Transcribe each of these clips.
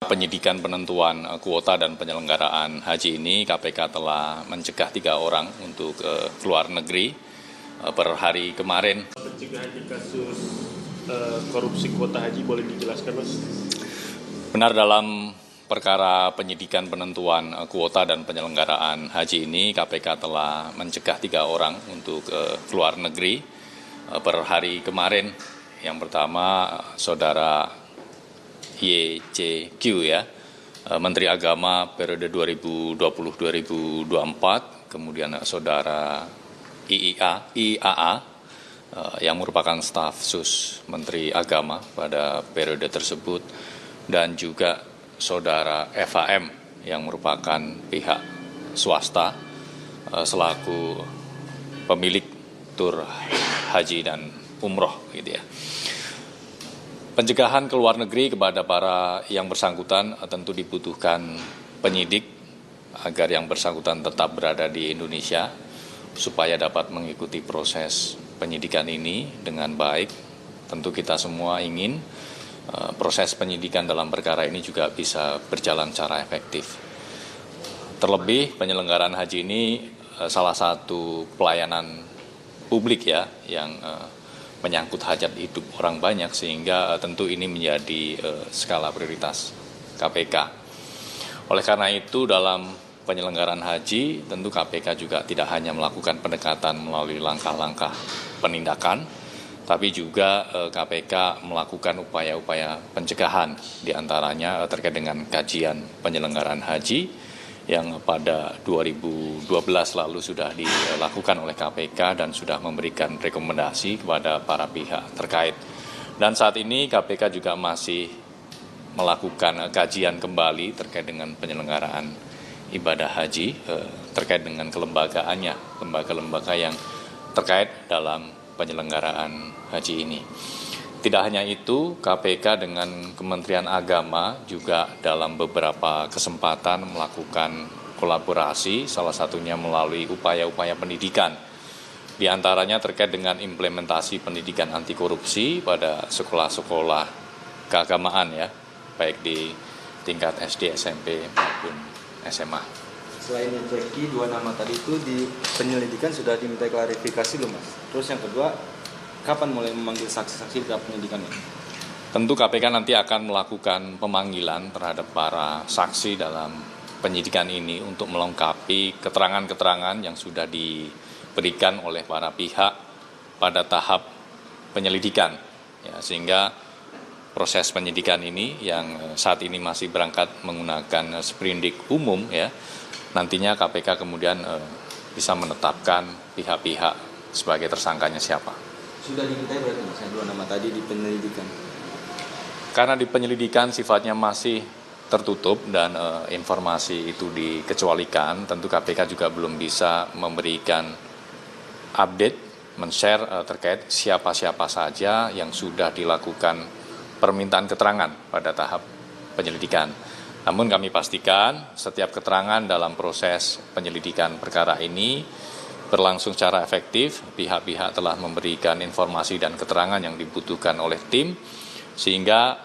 Penyidikan penentuan kuota dan penyelenggaraan haji ini KPK telah mencegah 3 orang untuk keluar negeri per hari kemarin. Pencegahan di kasus korupsi kuota haji boleh dijelaskan, Mas? Benar, dalam perkara penyidikan penentuan kuota dan penyelenggaraan haji ini KPK telah mencegah 3 orang untuk keluar negeri per hari kemarin. Yang pertama Saudara YCQ Menteri Agama periode 2020-2024, kemudian Saudara IAA yang merupakan staf sus Menteri Agama pada periode tersebut, dan juga Saudara FAM yang merupakan pihak swasta selaku pemilik tur haji dan umroh gitu ya. Pencegahan ke luar negeri kepada para yang bersangkutan tentu dibutuhkan penyidik agar yang bersangkutan tetap berada di Indonesia supaya dapat mengikuti proses penyidikan ini dengan baik. Tentu kita semua ingin proses penyidikan dalam perkara ini juga bisa berjalan secara efektif. Terlebih penyelenggaraan haji ini salah satu pelayanan publik yang menyangkut hajat hidup orang banyak, sehingga tentu ini menjadi skala prioritas KPK. Oleh karena itu dalam penyelenggaraan haji tentu KPK juga tidak hanya melakukan pendekatan melalui langkah-langkah penindakan, tapi juga KPK melakukan upaya-upaya pencegahan, diantaranya terkait dengan kajian penyelenggaraan haji yang pada 2012 lalu sudah dilakukan oleh KPK dan sudah memberikan rekomendasi kepada para pihak terkait. Dan saat ini KPK juga masih melakukan kajian kembali terkait dengan penyelenggaraan ibadah haji, terkait dengan kelembagaannya, lembaga-lembaga yang terkait dalam penyelenggaraan haji ini. Tidak hanya itu, KPK dengan Kementerian Agama juga dalam beberapa kesempatan melakukan kolaborasi, salah satunya melalui upaya-upaya pendidikan. Di antaranya terkait dengan implementasi pendidikan anti korupsi pada sekolah-sekolah keagamaan baik di tingkat SD, SMP maupun SMA. Selain Jeki, 2 nama tadi itu di penyelidikan sudah diminta klarifikasi belum, Mas? Terus yang kedua, kapan mulai memanggil saksi-saksi dalam penyidikan ini? Tentu KPK nanti akan melakukan pemanggilan terhadap para saksi dalam penyidikan ini untuk melengkapi keterangan-keterangan yang sudah diberikan oleh para pihak pada tahap penyelidikan. Sehingga proses penyidikan ini yang saat ini masih berangkat menggunakan sprindik umum nantinya KPK kemudian bisa menetapkan pihak-pihak sebagai tersangkanya siapa. Sudah dimintai berarti Mas, 2 nama tadi di penyelidikan? Karena di penyelidikan sifatnya masih tertutup dan informasi itu dikecualikan, tentu KPK juga belum bisa memberikan update, men-share terkait siapa-siapa saja yang sudah dilakukan permintaan keterangan pada tahap penyelidikan. Namun kami pastikan setiap keterangan dalam proses penyelidikan perkara ini berlangsung secara efektif, pihak-pihak telah memberikan informasi dan keterangan yang dibutuhkan oleh tim, sehingga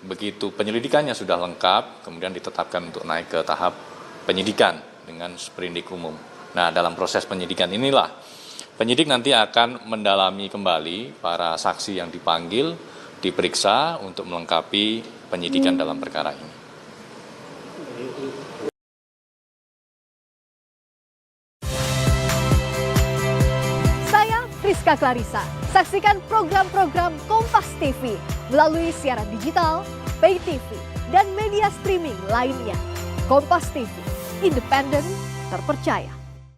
begitu penyelidikannya sudah lengkap, kemudian ditetapkan untuk naik ke tahap penyidikan dengan sprindik umum. Nah, dalam proses penyidikan inilah, penyidik nanti akan mendalami kembali para saksi yang dipanggil, diperiksa untuk melengkapi penyidikan dalam perkara ini. Rizka Clarissa. Saksikan program-program Kompas TV melalui siaran digital, pay TV, dan media streaming lainnya. Kompas TV, independen, terpercaya.